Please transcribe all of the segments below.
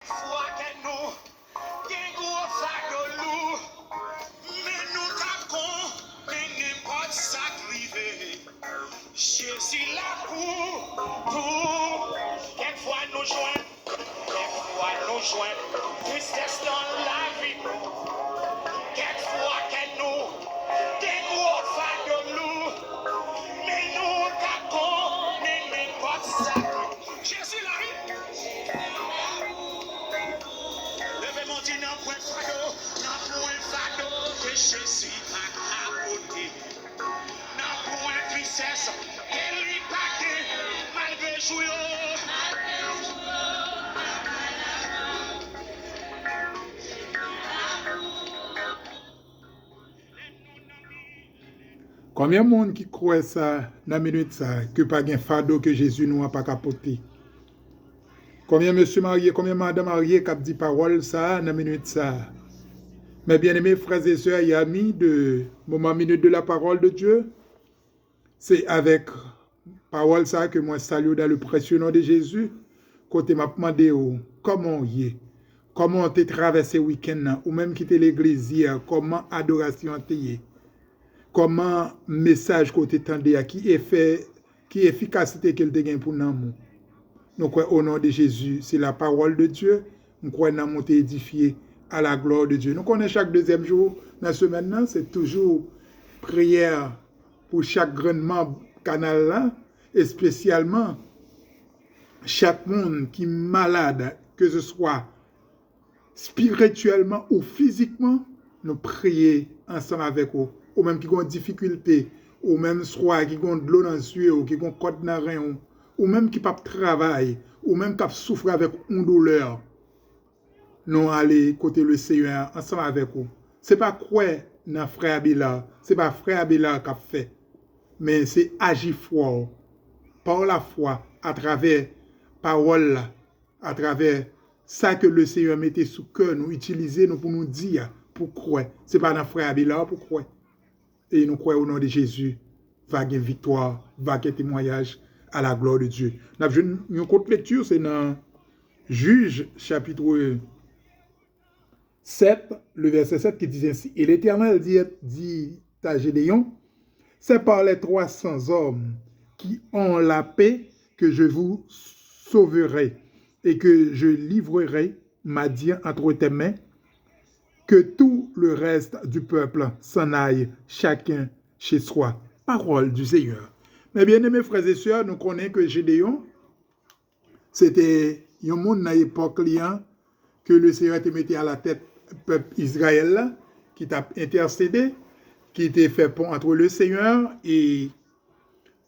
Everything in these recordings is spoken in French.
fois que nous, des gros fardeaux lourds, mais nous tapons, mais n'importe ça privé. Jésus là pour, quelquefois nous joindre, tristesse dans la vie, quelquefois que nous, des gros fardeaux lourds, mais nous tapons, mais n'importe ça. Jésus là, levez mon dit non point fardeau, que Jésus a capoté. Non point tristesse, qu'elle lui paqué, malgré jouer. Combien de monde qui croit ça dans la minute ça, que pas un fardeau que Jésus nous a pas capoté? Combien de monsieur marié, combien de madame mariée qui a dit parole ça dans la minute ça? Mes bien-aimés frères et sœurs et amis de moment minute de la parole de Dieu, c'est avec parole ça que moi salue dans le précieux nom de Jésus, côté m'a demandé comment y est, comment tu traversé week-end ou même quitter l'église hier, comment adoration t'y comment message côté tendé qui efficacité qu'elle te gagne pour nous. Nous croyons au nom de Jésus, c'est la parole de Dieu. Nous croyons dans monter édifié à la gloire de Dieu. Nous connaissons chaque deuxième jour dans la semaine, c'est toujours prière pour chaque grand membre canal là, et spécialement chaque monde qui est malade, que ce soit spirituellement ou physiquement, nous prions ensemble avec eux. Ou même qui ont des difficultés, ou même soit qui ont de l'eau dans les yeux, ou qui ont côte dans les reins, ou même qui ne peuvent pas travailler, ou même qui souffrent avec une douleur. Nous allons côté le Seigneur ensemble avec vous. Ce n'est pas quoi dans frère Abila, ce n'est pas frère Abila qui a fait, mais c'est agir fort, par la foi, à travers parole, à travers ça que le Seigneur mettait sous cœur, nous utiliser nous pour nous dire pourquoi. Ce n'est pas dans frère Abila pourquoi. Et nous croyons au nom de Jésus, va gagner victoire, va gagner témoignage à la gloire de Dieu. Une courte lecture, c'est dans Juge, chapitre 7, le verset 7 qui dit ainsi. Et l'Éternel dit à Gédéon, c'est par les 300 hommes qui ont la paix que je vous sauverai et que je livrerai Madian entre tes mains, que tout le reste du peuple s'en aille, chacun chez soi. Parole du Seigneur. Mais bien aimés frères et sœurs, nous connaissons que Gédéon, c'était un monde dans l'époque que le Seigneur te mettait à la tête du peuple Israël, qui t'a intercédé, qui t'a fait pont entre le Seigneur et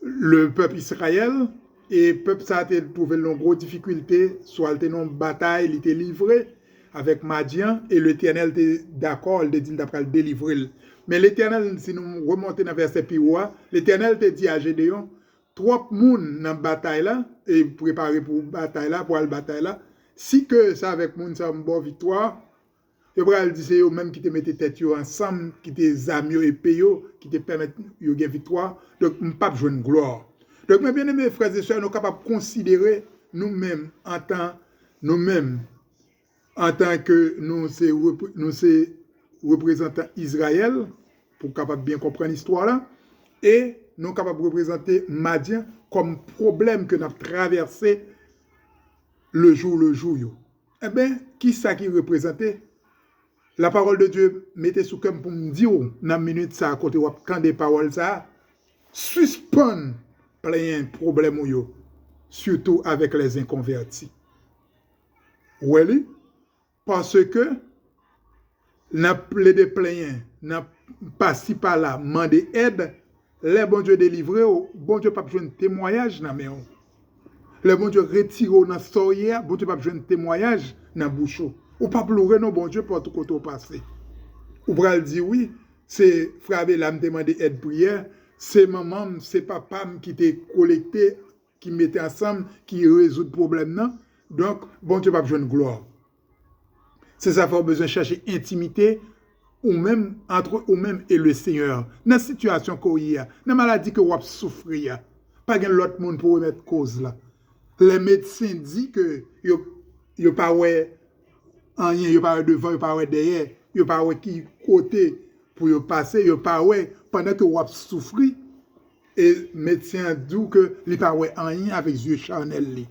le peuple Israël. Et le peuple ça a trouvé une grosse difficulté, soit il était dans une bataille, il était livré avec Madian, et l'Éternel était d'accord, il dit d'après le délivrer. Mais l'Éternel, si nous remontons dans le verset Piroua, l'Éternel te dit à Gédéon, 3 personnes dans la bataille là, et préparer pour la bataille là, pour la bataille là, si que ça avec moun ça une bonne victoire, et pour elle dit c'est eux même qui te mettent tête ensemble, qui te amis et payo, qui te permettent de gagner victoire, donc on pas besoin de gloire. Donc mes bien-aimés frères et sœurs, nous sommes capables de considérer nous-mêmes en tant que nous sommes représentants Israël, pour capable bien comprendre l'histoire là, et nous sommes capables de représenter Madian comme problème que nous avons traversé le jour. Eh bien, qui ça qui représentait? La parole de Dieu mettez sous cœur pour me dire, dans la minute ça, à côté, quand des paroles ça, suspend plein de problèmes, surtout avec les inconvertis. Oui, parce que n'a plaidé plein, n'a pas si par là, mandé aide, les bon Dieu délivré, bon Dieu pas besoin de témoignage dans mais le bon Dieu retire dans soyer, bon Dieu pas besoin de témoignage dans bouche. Ou pas pleurer non bon Dieu pour tout côté passé. Ou pral dire oui, c'est frère Béla me demander aide prière, c'est maman, c'est papa qui t'a collecté, qui mettait ensemble, qui résout le problème non. Donc bon Dieu pas besoin de gloire. C'est ça qu'il faut besoin de chercher intimité ou même entre vous-même et le Seigneur. Dans la situation qu'on y a, dans la maladie que vous souffrez, pas de l'autre monde pour remettre cause là. Les médecins disent que yo pas ouais rien, yo pas devant, yo pas derrière, yo pas qui côté pour yo passer, yo pas pendant que vous souffrir et médecin dit que il pas rien avec yeux charnel li.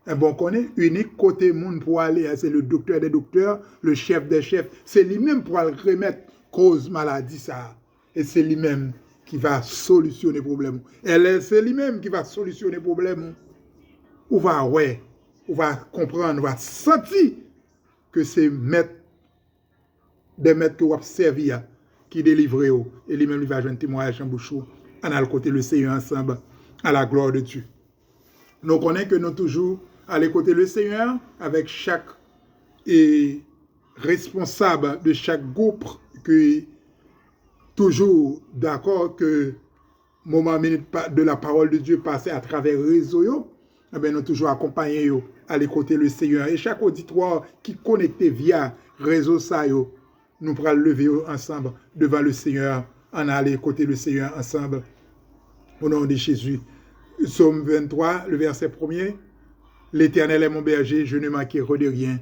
Et bon, connaît unique côté monde pour aller, c'est le docteur des docteurs, le chef des chefs, c'est lui-même pour remettre cause maladie ça. Et c'est lui-même qui va solutionner le problème. Et c'est lui-même qui va solutionner le problème. On va comprendre, on va sentir que c'est des maîtres que vous avez servi qui délivrent. Et lui-même, il va jouer un témoignage en bouche. On a le côté le Seigneur ensemble, à la gloire de Dieu. Nous connaissons que nous toujours à l'écouter le Seigneur avec chaque responsable de chaque groupe qui toujours d'accord que moment minute de la parole de Dieu passe à travers le réseau, eh bien, nous toujours accompagner à l'écouter le Seigneur. Et chaque auditoire qui connecté via réseau ça, nous pourrons lever ensemble devant le Seigneur, en aller écouter le Seigneur ensemble. Au nom de Jésus. Psaume 23, le verset 1er. L'Éternel est mon berger, je ne manquerai de rien.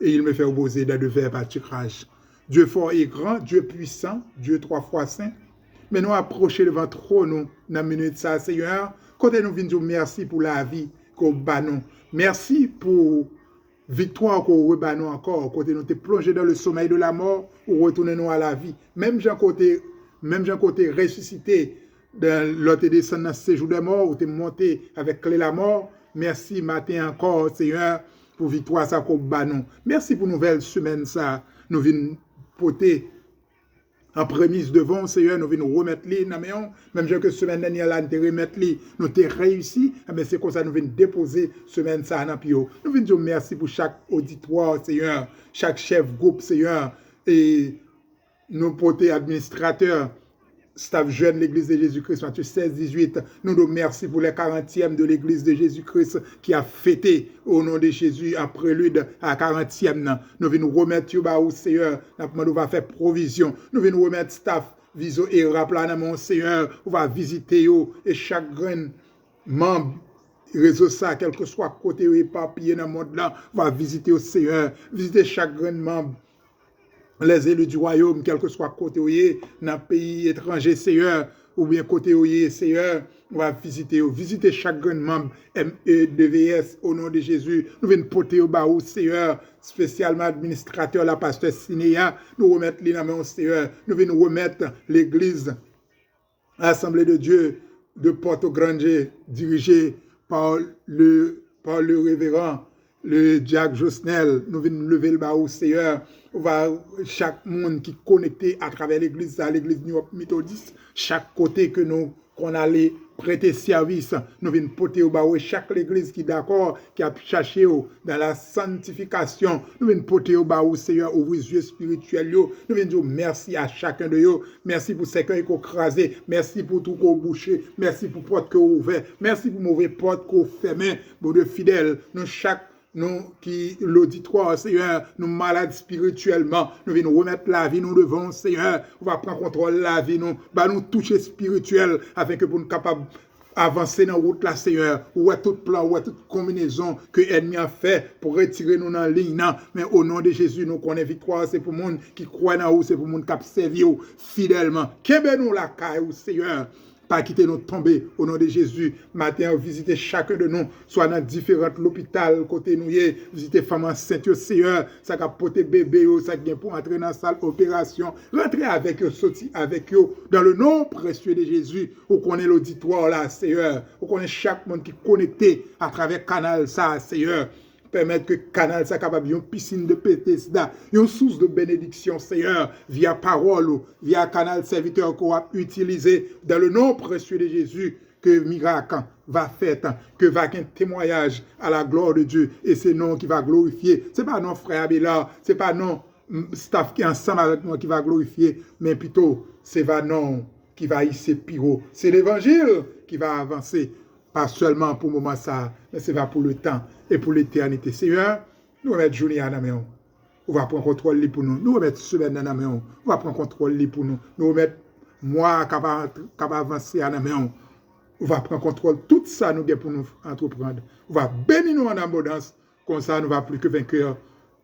Et il me fait reposer dans de verts pâturages. Dieu fort et grand, Dieu puissant, Dieu 3 fois saint. Mais nous approcher devant trop nous dans la minute ça, Seigneur. Côté nous venons dire merci pour la vie qu'on bat nous. Merci pour victoire qu'on rebat nous encore. Côté nous te plongé dans le sommeil de la mort ou retourner nous à la vie. Même Jean côté ressuscité dans l'autre descend dans ce séjour des morts ou t'es monté avec clé la mort. Merci matin encore, Seigneur, pour victoire ça qu'on bat nous. Merci pour nouvelle semaine ça. Nous venons porter en prémisse devant, Seigneur, nous venons remettre les dans même que semaine dernière, là, nous remettre les, nous avons réussi, mais c'est comme ça nous venons déposer semaine ça dans Pio. Nous venons dire merci pour chaque auditoire, Seigneur, chaque chef groupe, Seigneur, et nos porter administrateurs, staff jeune de l'Église de Jésus-Christ, Matthieu 16, 18. Nous nous remercions pour les 40e de l'Église de Jésus-Christ qui a fêté au nom de Jésus en prélude à 40e. Nous venons remettre au Seigneur, nous va faire provision. Nous venons remettre staff, viso et rappelons mon Seigneur, on va visiter et chaque grand membre réseau ça, quel que soit côté ou éparpillé dans le monde là, va visiter au Seigneur, visiter chaque grand membre. Les élus du royaume, quel que soit côté où dans le pays étranger, Seigneur, ou bien côté où Seigneur, on va visiter chaque grand membre MEDVS au nom de Jésus. Nous venons porter au baou, Seigneur, spécialement administrateur, la pasteur Sinéa, nous remettre les mains au Seigneur. Nous venons remettre l'église, l'Assemblée de Dieu de Porto-Grande, dirigée par le révérend, le Jacques Josnel. Nous venons lever le baou, Seigneur. On va chaque monde qui est connecté à travers l'église, à l'église New York Methodist, chaque côté que nous qu'on allait prêter service, nous venons porter au bas chaque église qui est d'accord, qui a cherché dans la sanctification, nous venons porter au bas Seigneur, ouvrir les yeux spirituels, nous venons dire merci à chacun de eux, merci pour ce qu'on a crasé, merci pour tout qu'on bouché, merci pour porte qu'on ouvert, merci pour mauvais porte qu'on fermé, pour de fidèles, nous chaque nous qui l'auditoire, Seigneur, nous malades spirituellement, nous venons remettre la vie nous devant, Seigneur, on va prendre contrôle de la vie nous, nous toucher spirituel, afin que pour nous capables avancer dans la route là, Seigneur, ou tout plan, ou toute combinaison que l'ennemi a fait pour retirer nous dans la ligne, non. Mais au nom de Jésus, nous connaissons victoire, c'est pour le monde qui croit dans vous, c'est pour le monde qui a servi fidèlement. Qu'est-ce nous la caille, Seigneur? Pas quitter nous tomber au nom de Jésus. Matin, visiter chacun de nous, soit dans différents hôpitaux, côté nous, visiter femmes enceintes, Seigneur, ça qui a porté bébé, ça qui vient pour entrer dans la salle opération, rentrer avec eux, sortir avec eux, dans le nom précieux de Jésus, où qu'on est l'auditoire là, Seigneur, où qu'on est chaque monde qui est connecté à travers canal ça, Seigneur. Permettre que le canal soit capable une piscine de Bethesda, une source de bénédiction, Seigneur, via parole, via canal serviteur qu'on va utiliser dans le nom précieux de Jésus, que miracle va faire, que va un témoignage à la gloire de Dieu, et c'est non qui va glorifier. Ce n'est pas non frère Abélard, ce n'est pas non staff qui est ensemble avec moi qui va glorifier, mais plutôt c'est va non qui va hisser piro. C'est l'évangile qui va avancer. Pas seulement pour le moment ça, mais c'est pour le temps et pour l'éternité. Seigneur, nous remettons journée à la main. On va prendre contrôle pour nous. Nous remettons semaine à la main. On va prendre contrôle pour nous. Nous remettons mois qui va avancer à la main. On va prendre contrôle. Tout ça nous pour nous entreprendre. On va bénir nous en abondance. Comme ça, nous ne va plus que vainqueurs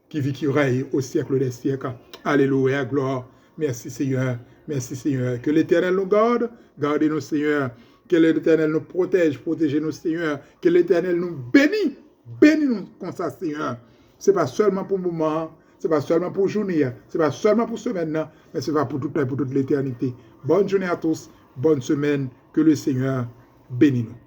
qui vit, qui règne au siècle des siècles. Alléluia, gloire. Merci Seigneur. Merci Seigneur. Que l'Éternel nous garde, gardez-nous Seigneur. Que l'Éternel nous protège, protégez-nous Seigneur. Que l'Éternel nous bénisse, bénis-nous comme ça Seigneur. Ce n'est pas seulement pour le moment, ce n'est pas seulement pour journée, ce n'est pas seulement pour semaine, mais c'est pas pour tout le temps, pour toute l'éternité. Bonne journée à tous, bonne semaine, que le Seigneur bénisse nous.